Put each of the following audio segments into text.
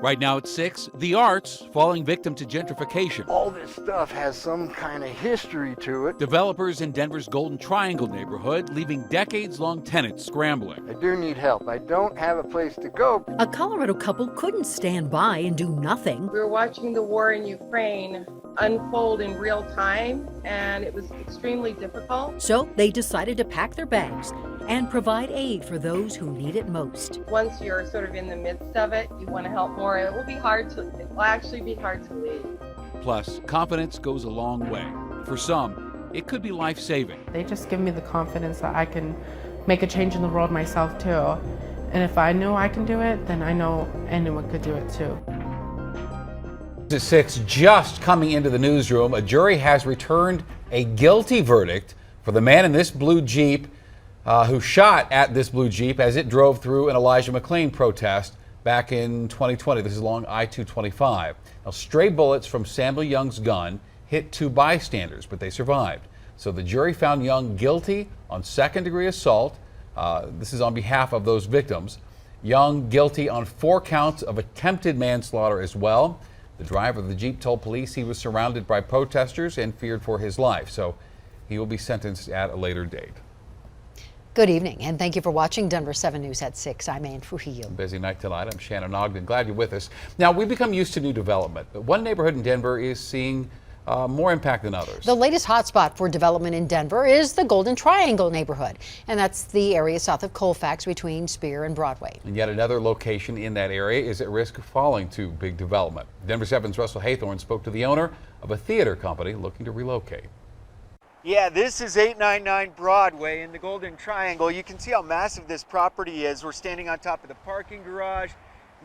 Right now at 6, the arts falling victim to gentrification. All this stuff has some kind of history to it. Developers in Denver's Golden Triangle neighborhood leaving decades-long tenants scrambling. I do need help. I don't have a place to go. A Colorado couple couldn't stand by and do nothing. We were watching the war in Ukraine unfold in real time, and it was extremely difficult. So they decided to pack their bags and provide aid for those who need it most. Once you're sort of in the midst of it, you want to help more. It will actually be hard to leave. Plus, confidence goes a long way. For some, it could be life-saving. They just give me the confidence that I can make a change in the world myself too. And if I know I can do it, then I know anyone could do it too. At 6, just coming into the newsroom, a jury has returned a guilty verdict for the man in this blue Jeep who shot at this blue Jeep as it drove through an Elijah McClain protest back in 2020. This is along I-225. Now, stray bullets from Samuel Young's gun hit 2 bystanders, but they survived. So the jury found Young guilty on second-degree assault. This is on behalf of those victims. Young guilty on 4 counts of attempted manslaughter as well. The driver of the Jeep told police he was surrounded by protesters and feared for his life. So he will be sentenced at a later date. Good evening, and thank you for watching Denver 7 News at 6. I'm Ann Trujillo. Busy night tonight. I'm Shannon Ogden. Glad you're with us. Now, we've become used to new development, but one neighborhood in Denver is seeing more impact than others. The latest hotspot for development in Denver is the Golden Triangle neighborhood, and that's the area south of Colfax between Spear and Broadway. And yet another location in that area is at risk of falling to big development. Denver 7's Russell Haythorn spoke to the owner of a theater company looking to relocate. Yeah, this is 899 Broadway in the Golden Triangle. You can see how massive this property is. We're standing on top of the parking garage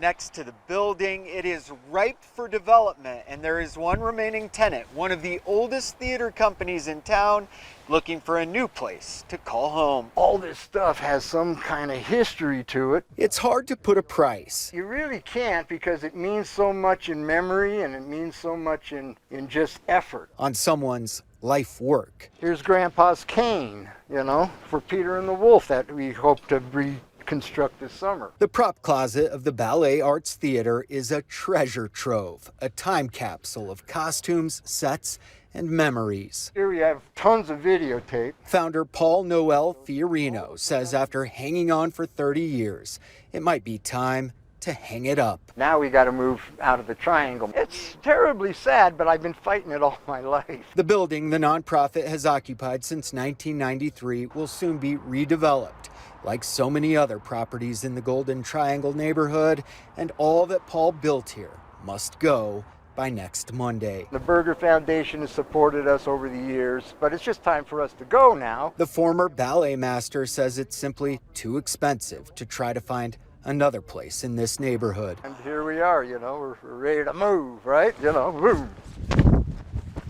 next to the building. It is ripe for development, and there is one remaining tenant, one of the oldest theater companies in town, looking for a new place to call home. All this stuff has some kind of history to it. It's hard to put a price. You really can't, because it means so much in memory and it means so much in just effort. On someone's life work. Here's Grandpa's cane, you know, for Peter and the Wolf that we hope to reconstruct this summer. The prop closet of the Ballet Arts Theater is a treasure trove, a time capsule of costumes, sets, and memories. Here we have tons of videotape. Founder Paul Noel Fiorino says after hanging on for 30 years, it might be time to hang it up. Now we got to move out of the triangle. It's terribly sad, but I've been fighting it all my life. The building the nonprofit has occupied since 1993 will soon be redeveloped, like so many other properties in the Golden Triangle neighborhood, and all that Paul built here must go by next Monday. The Berger Foundation has supported us over the years, but it's just time for us to go now. The former ballet master says it's simply too expensive to try to find another place in this neighborhood. And here we are, you know, we're ready to move, right? You know, move.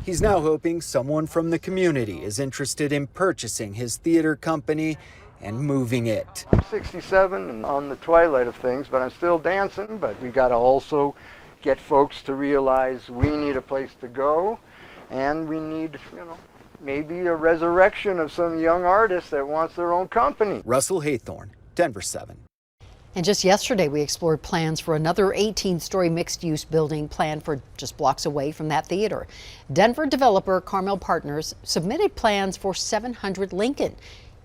He's now hoping someone from the community is interested in purchasing his theater company and moving it. I'm 67 and on the twilight of things, but I'm still dancing, but we got to also get folks to realize we need a place to go, and we need, you know, maybe a resurrection of some young artist that wants their own company. Russell Haythorn, Denver 7. And just yesterday, we explored plans for another 18-story mixed-use building planned for just blocks away from that theater. Denver developer Carmel Partners submitted plans for 700 Lincoln,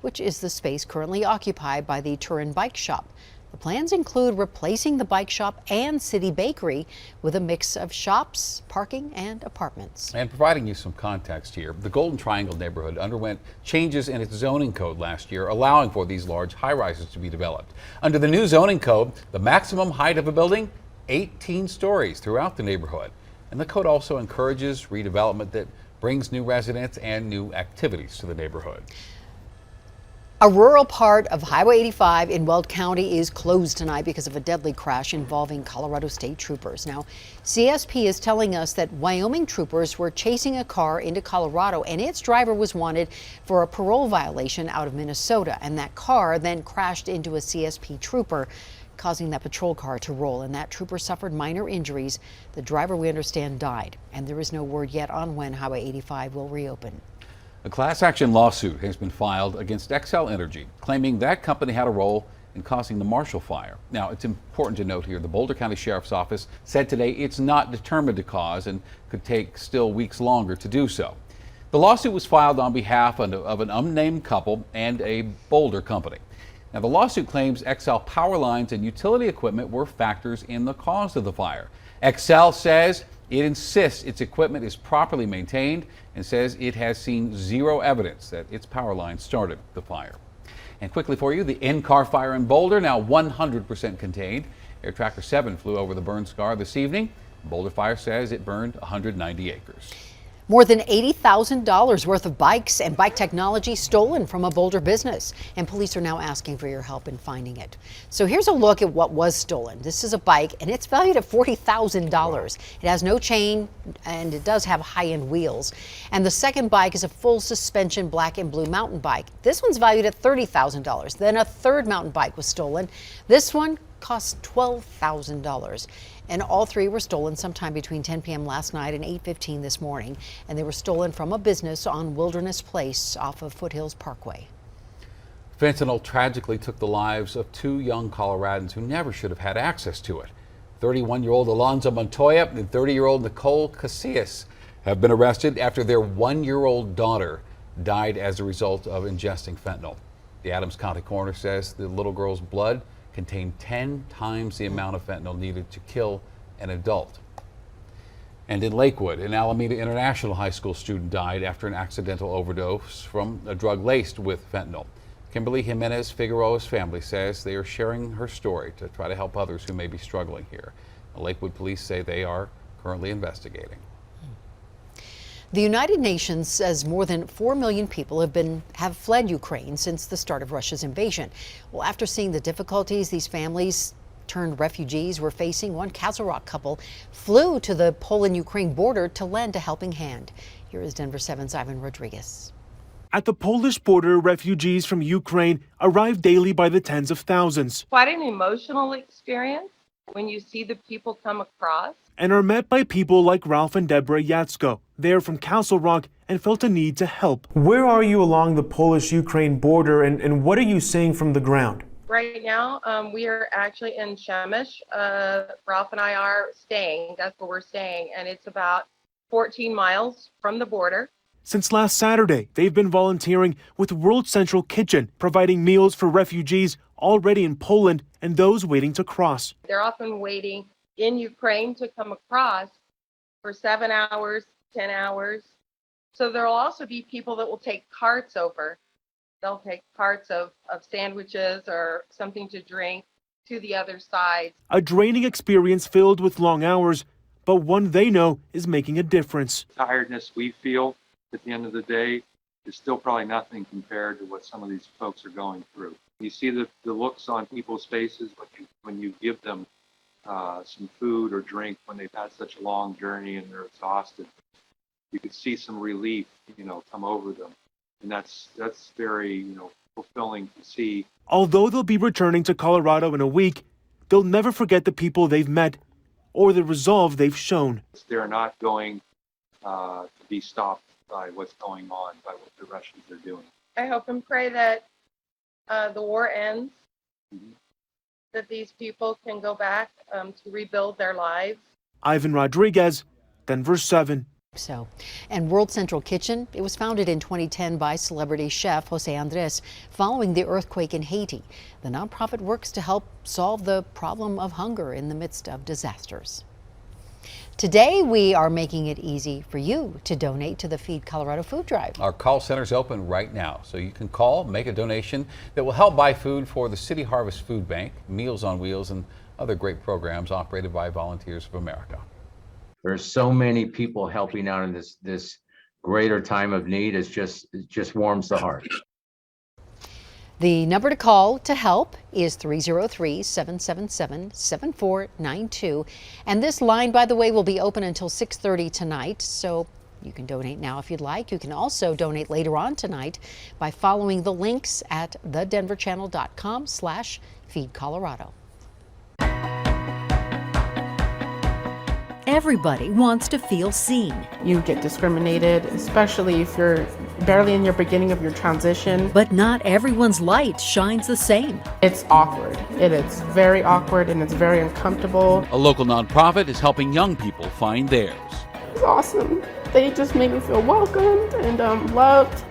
which is the space currently occupied by the Turin Bike Shop. The plans include replacing the bike shop and city bakery with a mix of shops, parking, and apartments. And providing you some context here, the Golden Triangle neighborhood underwent changes in its zoning code last year, allowing for these large high-rises to be developed. Under the new zoning code, the maximum height of a building, 18 stories throughout the neighborhood. And the code also encourages redevelopment that brings new residents and new activities to the neighborhood. A rural part of Highway 85 in Weld County is closed tonight because of a deadly crash involving Colorado State troopers. Now, CSP is telling us that Wyoming troopers were chasing a car into Colorado, and its driver was wanted for a parole violation out of Minnesota. And that car then crashed into a CSP trooper, causing that patrol car to roll. And that trooper suffered minor injuries. The driver, we understand, died. And there is no word yet on when Highway 85 will reopen. A class action lawsuit has been filed against Xcel Energy, claiming that company had a role and causing the Marshall Fire. Now, it's important to note here, the Boulder County Sheriff's Office said today it's not determined the cause and could take still weeks longer to do so. The lawsuit was filed on behalf of an unnamed couple and a Boulder company. Now, the lawsuit claims XL power lines and utility equipment were factors in the cause of the fire. XL says it insists its equipment is properly maintained and says it has seen zero evidence that its power line started the fire. And quickly for you, the in-car fire in Boulder now 100% contained. Air Tracker 7 flew over the burn scar this evening. Boulder Fire says it burned 190 acres. More than $80,000 worth of bikes and bike technology stolen from a Boulder business, and police are now asking for your help in finding it. So here's a look at what was stolen. This is a bike, and it's valued at $40,000. It has no chain, and it does have high-end wheels. And the second bike is a full suspension black and blue mountain bike. This one's valued at $30,000. Then a third mountain bike was stolen. This one cost $12,000. And all three were stolen sometime between 10 p.m. last night and 8:15 this morning. And they were stolen from a business on Wilderness Place off of Foothills Parkway. Fentanyl tragically took the lives of two young Coloradans who never should have had access to it. 31-year-old Alonzo Montoya and 30-year-old Nicole Casillas have been arrested after their 1-year-old daughter died as a result of ingesting fentanyl. The Adams County coroner says the little girl's blood contained 10 times the amount of fentanyl needed to kill an adult. And in Lakewood, an Alameda International High School student died after an accidental overdose from a drug laced with fentanyl. Kimberly Jimenez Figueroa's family says they are sharing her story to try to help others who may be struggling here. The Lakewood police say they are currently investigating. The United Nations says more than 4 million people have fled Ukraine since the start of Russia's invasion. Well, after seeing the difficulties these families turned refugees were facing, one Castle Rock couple flew to the Poland-Ukraine border to lend a helping hand. Here is Denver 7's Ivan Rodriguez. At the Polish border, refugees from Ukraine arrive daily by the tens of thousands. Quite an emotional experience when you see the people come across. And are met by people like Ralph and Deborah Yatsko. They're from Castle Rock and felt a need to help. Where are you along the Polish-Ukraine border and what are you seeing from the ground? Right now, we are actually in Przemyśl. Ralph and I are staying. That's where we're staying. And it's about 14 miles from the border. Since last Saturday, they've been volunteering with World Central Kitchen, providing meals for refugees already in Poland and those waiting to cross. They're often waiting in Ukraine to come across for 7 hours, 10 hours. So there will also be people that will take carts over. They'll take carts of sandwiches or something to drink to the other side. A draining experience filled with long hours, but one they know is making a difference. Tiredness we feel at the end of the day is still probably nothing compared to what some of these folks are going through. You see the looks on people's faces when you give them some food or drink when they've had such a long journey and they're exhausted. You could see some relief, come over them. And that's very, fulfilling to see. Although they'll be returning to Colorado in a week, they'll never forget the people they've met or the resolve they've shown. They're not going to be stopped by what's going on, by what the Russians are doing. I hope and pray that the war ends, that these people can go back to rebuild their lives. Ivan Rodriguez, Denver 7. And World Central Kitchen, it was founded in 2010 by celebrity chef Jose Andres following the earthquake in Haiti. The nonprofit works to help solve the problem of hunger in the midst of disasters. Today, we are making it easy for you to donate to the Feed Colorado Food Drive. Our call center is open right now, so you can call, make a donation that will help buy food for the City Harvest Food Bank, Meals on Wheels, and other great programs operated by Volunteers of America. There's so many people helping out in this greater time of need. It just warms the heart. The number to call to help is 303-777-7492. And this line, by the way, will be open until 6:30 tonight. So you can donate now if you'd like. You can also donate later on tonight by following the links at thedenverchannel.com/feedcolorado. everybody wants to feel seen. You get discriminated, especially if you're barely in your beginning of your transition. But not everyone's light shines the same. It's awkward. It is very awkward and it's very uncomfortable. A local nonprofit is helping young people find theirs. It's awesome. They just make me feel welcomed and loved.